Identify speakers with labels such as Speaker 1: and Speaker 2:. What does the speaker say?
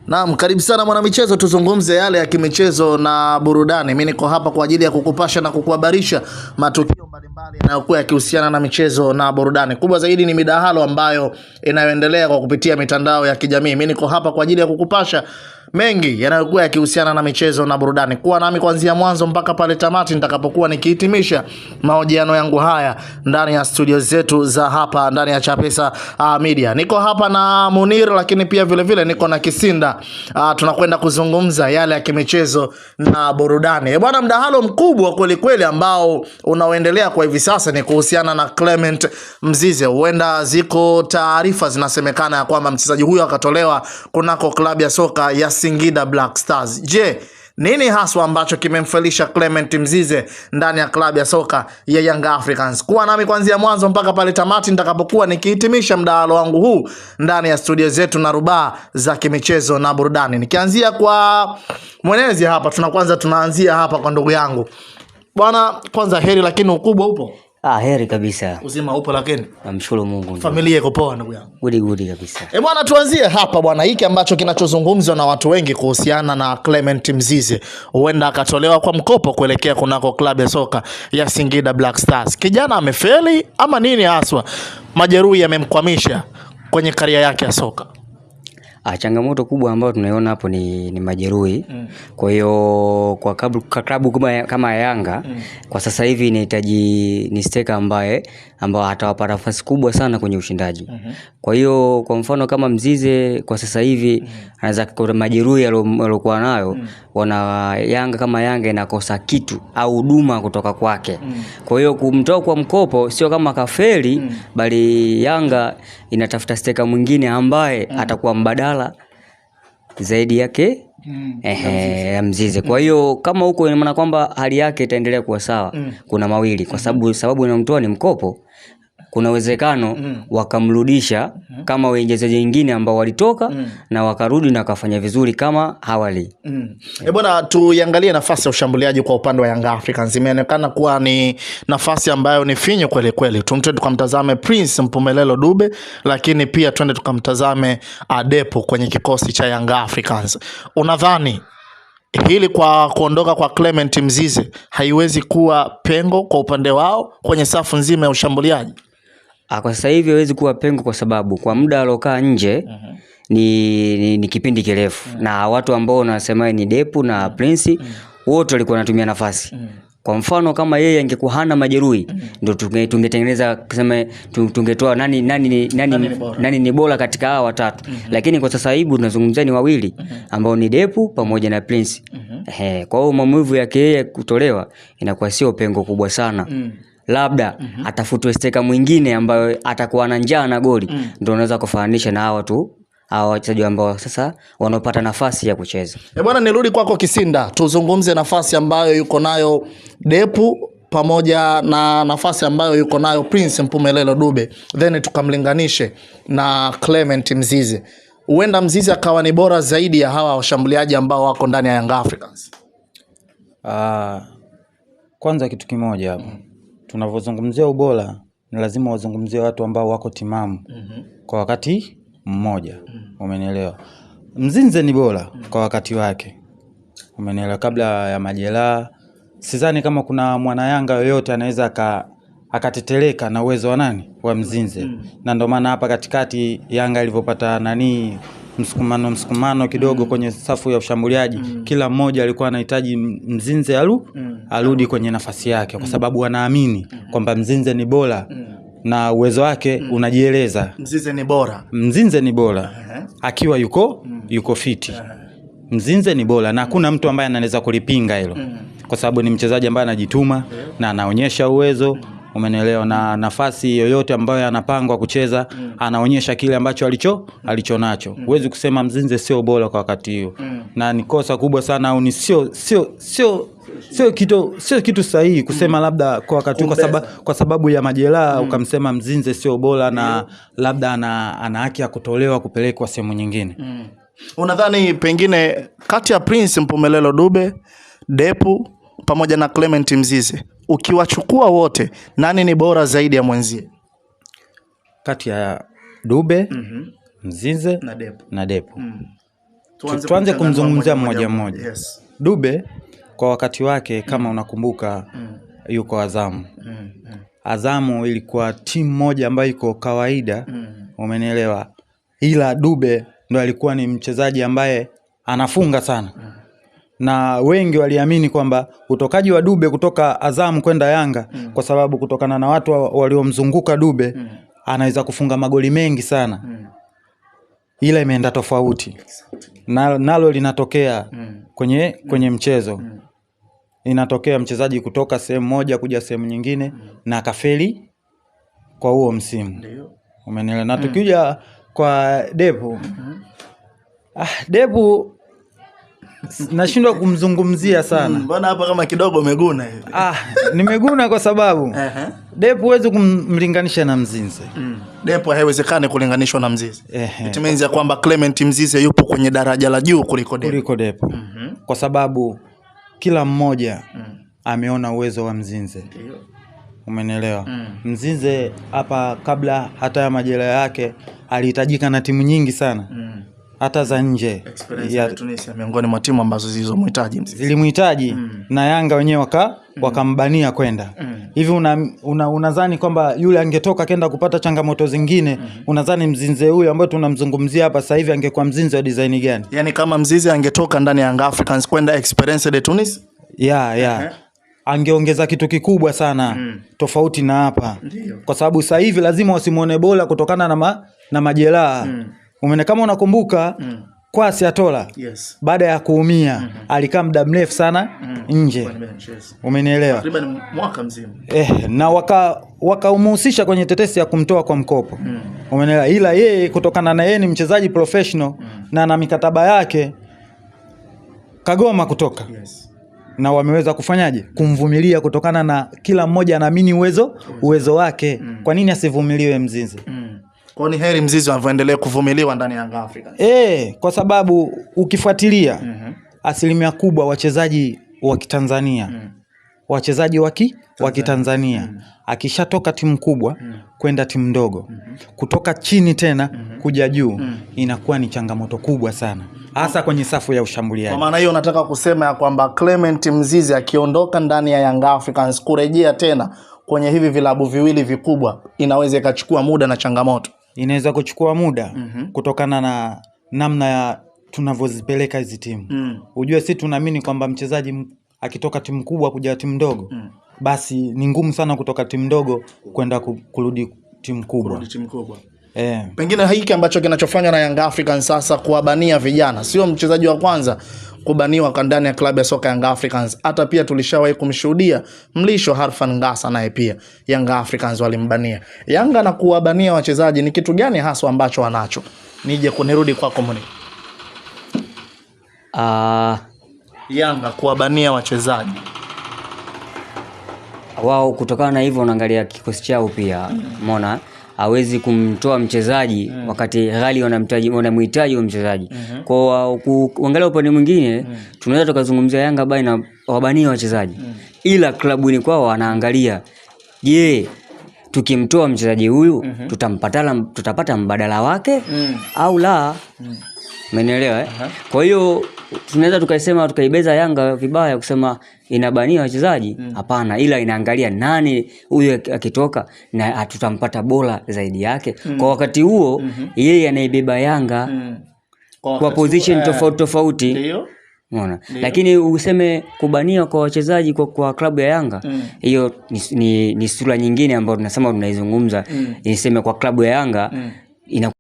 Speaker 1: Naam, karibu sana mwana michezo, tuzungumze yale ya kimichezo na burudani. Mimi niko hapa kwa ajili ya kukupasha na kukuhabarisha matukio mbalimbali yanayokuwa yakihusiana na michezo na burudani. Kubwa zaidi ni midahalo ambayo inayoendelea kwa kupitia mitandao ya kijamii. Mimi niko hapa kwa ajili ya kukupasha mengi yanayokuwa yakihusiana na michezo na burudani. Kuwa nami kuanzia mwanzo mpaka pale tamati nitakapokuwa nikihitimisha mahojiano yangu haya ndani ya studio zetu za hapa ndani ya Chapesa Media. Niko hapa na Munir, lakini pia vile vile niko na Kisinda. Tunakwenda kuzungumza yale ya kimichezo na burudani. Bwana, mdahalo mkubwa kweli kweli ambao unaoendelea kwa hivi sasa ni kuhusiana na Clement Mzize. Huenda ziko taarifa zinasemekana ya kwamba mchezaji huyo akatolewa kunako klabu ya soka ya Singida Black Stars. Je, nini haswa ambacho kimemfelisha Clement Mzize ndani ya klabu ya soka ya Young Africans? Kuwa nami kuanzia mwanzo mpaka pale tamati nitakapokuwa nikihitimisha mdahalo wangu huu ndani ya studio zetu na rubaa za kimichezo na burudani. Nikianzia kwa mwenezi hapa, tunaanzia hapa kwa ndugu yangu. Bwana, kwanza heri, lakini ukubwa upo?
Speaker 2: Heri kabisa.
Speaker 1: Uzima upo lakini?
Speaker 2: Namshukuru Mungu.
Speaker 1: Familia iko poa ndugu yangu?
Speaker 2: Good kabisa.
Speaker 1: Bwana, tuanzie hapa bwana, hiki ambacho kinachozungumzwa na watu wengi kuhusiana na Clement Mzize. Huenda akatolewa kwa mkopo kuelekea kunako klabu ya soka ya Singida Black Stars. Kijana amefeli ama nini haswa? Majeruhi yamemkwamisha kwenye karia yake ya soka.
Speaker 2: Changamoto kubwa ambayo tunaiona hapo ni majeruhi. Kwa hiyo kwa klabu kama Yanga kwa sasa hivi inahitaji ni steka ambao atawapa nafasi kubwa sana kwenye ushindaji. Kwa hiyo kwa mfano kama Mzize kwa sasa hivi anaweza kwa majeruhi aliyokuwa nayo, wana Yanga kama Yanga inakosa kitu au huduma kutoka kwake. Kwa hiyo kumtoa kwa mkopo sio kama kafeli, bali Yanga inatafuta steka mwingine ambaye atakuwa mbadala zaidi yake Mzize. Kwa hiyo kama huko ina maana kwamba hali yake itaendelea kuwa sawa. Kuna mawili, kwa sababu inamtoa ni mkopo, kuna uwezekano wakamrudisha kama wachezaji wengine ambao walitoka na wakarudi na kafanya vizuri kama awali.
Speaker 1: Bwana, tuiangalie nafasi ya ushambuliaji kwa upande wa Young Africans. Imeonekana kuwa ni nafasi ambayo ni finyo kweli kweli. Tumtende tukamtazame Prince Mpumelelo Dube, lakini pia twende tukamtazame Adepo kwenye kikosi cha Young Africans. Unadhani hili kwa kuondoka kwa Clement Mzize haiwezi kuwa pengo kwa upande wao kwenye safu nzima ya ushambuliaji?
Speaker 2: Kwa sasa hivi hawezi kuwa pengo kwa sababu kwa muda alokaa nje ni kipindi kirefu, na watu ambao wanasema ni Depu na Prince wote walikuwa wanatumia nafasi. Kwa mfano kama yeye angekuwa hana majeruhi, ndio tungetengeneza kusema tungetoa nani ni bora katika hawa watatu. Lakini kwa sasa hivi tunazungumzia ni wawili ambao ni Depu pamoja na Prince. Kwa hiyo maumivu yake yeye kutolewa inakuwa sio pengo kubwa sana. Labda atafutwe steka mwingine ambayo atakuwa na njaa na goli, ndio unaweza kufananisha na hawa wachezaji ambao sasa wanapata nafasi ya kucheza.
Speaker 1: Bwana, nirudi kwako Kisinda, tuzungumze nafasi ambayo yuko nayo Depu pamoja na nafasi ambayo yuko nayo Prince Mpumelelo Dube, then tukamlinganishe na Clement Mzize. Huenda Mzize akawa ni bora zaidi ya hawa washambuliaji ambao wako ndani ya Young Africans.
Speaker 3: Kwanza kitu kimoja hapo. Tunavozungumzia ubora ni lazima wazungumzie watu ambao wako timamu kwa wakati mmoja. Umenielewa? Mzize ni bora kwa wakati wake. Umenielewa? Kabla ya majeraha sidhani kama kuna mwana Yanga yoyote anaweza akateteleka na uwezo wa wa Mzize. Na ndio maana hapa katikati Yanga ilipopata msukumano kidogo kwenye safu ya ushambuliaji, kila mmoja alikuwa anahitaji Mzize arudi kwenye nafasi yake, kwa sababu wanaamini kwamba Mzize ni bora na uwezo wake unajieleza. Mzize ni bora akiwa yuko fiti. Mzize ni bora na hakuna mtu ambaye anaweza kulipinga hilo, kwa sababu ni mchezaji ambaye anajituma na anaonyesha uwezo. Umenielewa? Na nafasi yoyote ambayo anapangwa kucheza anaonyesha kile ambacho alicho nacho. Huwezi kusema Mzize sio bora kwa wakati huo. Na ni kosa kubwa sana, au ni sio kitu sahihi kusema labda kwa wakati kwa sababu ya majeraha ukamsema Mzize sio bora na labda ana haki ya kutolewa kupelekwa sehemu nyingine.
Speaker 1: Unadhani pengine kati ya Prince Mpumelelo Dube, Depu pamoja na Clement Mzize, ukiwachukua wote, nani ni bora zaidi ya mwenzie?
Speaker 3: Kati ya Dube, Mzize na Depu. tuanze kumzungumzia mmoja mmoja.
Speaker 1: Yes.
Speaker 3: Dube kwa wakati wake kama unakumbuka yuko Azamu. Azamu ilikuwa timu moja ambayo iko kawaida, umenielewa? Ila Dube ndo alikuwa ni mchezaji ambaye anafunga sana. Na wengi waliamini kwamba utokaji wa Dube kutoka Azamu kwenda Yanga kwa sababu kutokana na watu waliomzunguka Dube anaweza kufunga magoli mengi sana. Ila imeenda tofauti. Nalo linatokea kwenye mchezo. Inatokea mchezaji kutoka sehemu moja kuja sehemu nyingine na akafeli kwa huo msimu. Umenielewa? Na tukija kwa Depu. Depu nashindwa kumzungumzia sana.
Speaker 1: Mbona hapa kama kidogo umeguna hivi?
Speaker 3: Nimeguna kwa sababu Depu huwezi kumlinganisha na Mzinze.
Speaker 1: Depu haiwezekani kulinganishwa na Mzize. It means ya kwamba Clement Mzize yupo kwenye daraja la juu kuliko Depu.
Speaker 3: Kwa sababu kila mmoja ameona uwezo wa Mzinze. Umenielewa? Mzinze hapa kabla hata ya majeraha yake alihitajika na timu nyingi sana. Hata za nje
Speaker 1: ya Tunisia miongoni mwa timu ambazo zilizomhitaji Mzize.
Speaker 3: Zilimhitaji na Yanga wenyewe wakambania kwenda. Hivi unadhani kwamba yule angetoka kenda kupata changamoto zingine, unadhani Mzinze huyu ambaye tunamzungumzia hapa sasa hivi angekuwa Mzinze wa design gani?
Speaker 1: Yaani kama Mzize angetoka ndani ya Young Africans kwenda Esperance de Tunis?
Speaker 3: Angeongeza kitu kikubwa sana tofauti na hapa. Kwa sababu sasa hivi lazima wasimuone bora kutokana na majeraha. Kama unakumbuka Kwasi Atola baada ya kuumia alikaa muda mrefu sana nje. Umenielewa?
Speaker 1: Takriban mwaka mzima.
Speaker 3: Na wakaumhusisha kwenye tetesi ya kumtoa kwa mkopo. Umenielewa? Ila yeye kutokana na yeye ni mchezaji professional na na mikataba yake kagoma kutoka. Na wameweza kufanyaje? Kumvumilia kutokana na kila mmoja anaamini uwezo wake. Kwa nini asivumiliwe Mzinze?
Speaker 1: Kwa ni heri Mzize anavyoendelea kuvumiliwa ndani ya Young Africans.
Speaker 3: Kwa sababu ukifuatilia asilimia kubwa wachezaji wa Kitanzania, wachezaji wa Kitanzania akishatoka timu kubwa kwenda timu ndogo, kutoka chini tena kuja juu inakuwa ni changamoto kubwa sana, hasa kwenye safu ya ushambuliaji.
Speaker 1: Kwa maana hiyo nataka kusema ya kwamba Clement Mzize akiondoka ndani ya Young Africans kurejea tena kwenye hivi vilabu viwili vikubwa inaweza ikachukua muda na changamoto.
Speaker 3: Inaweza kuchukua muda kutokana na namna ya tunavyozipeleka hizi timu. Ujue sisi tunaamini kwamba mchezaji akitoka timu kubwa kuja timu ndogo basi ni ngumu sana kutoka timu ndogo kwenda kurudi timu kubwa.
Speaker 1: Pengine hiki ambacho kinachofanywa na Young Africans sasa kuwabania vijana, sio mchezaji wa kwanza kubaniwa ndani ya klabu ya soka Young Africans. Hata pia tulishawahi kumshuhudia Mlisho Harfan Ngasa, naye pia Young Africans walimbania. Yanga na kuwabania wachezaji ni kitu gani hasa ambacho wanacho? Nije kunirudi kwako Moni. Yanga kuwabania wachezaji
Speaker 2: wao, kutokana na hivyo unaangalia kikosi chao pia. Umeona hawezi kumtoa mchezaji wakati ghali wanamhitaji mchezaji. Kwa kuangalia upande mwingine tunaweza tukazungumzia Yanga baina wabania wachezaji. Ila klabuni kwao wanaangalia, je, tukimtoa mchezaji huyu tutapata mbadala wake au la? Umeelewa? Kwa hiyo tunaweza tukaibeza Yanga vibaya kusema inabania wachezaji, hapana, ila inaangalia nani huyu akitoka na tutampata bora zaidi yake. Kwa wakati huo yeye anaibeba Yanga kwa position tofauti. Ndio. Unaona? Lakini useme kubania kwa wachezaji kwa klabu ya Yanga, hiyo ni sura nyingine ambayo tunasema tunaizungumza. Niseme kwa klabu ya Yanga ina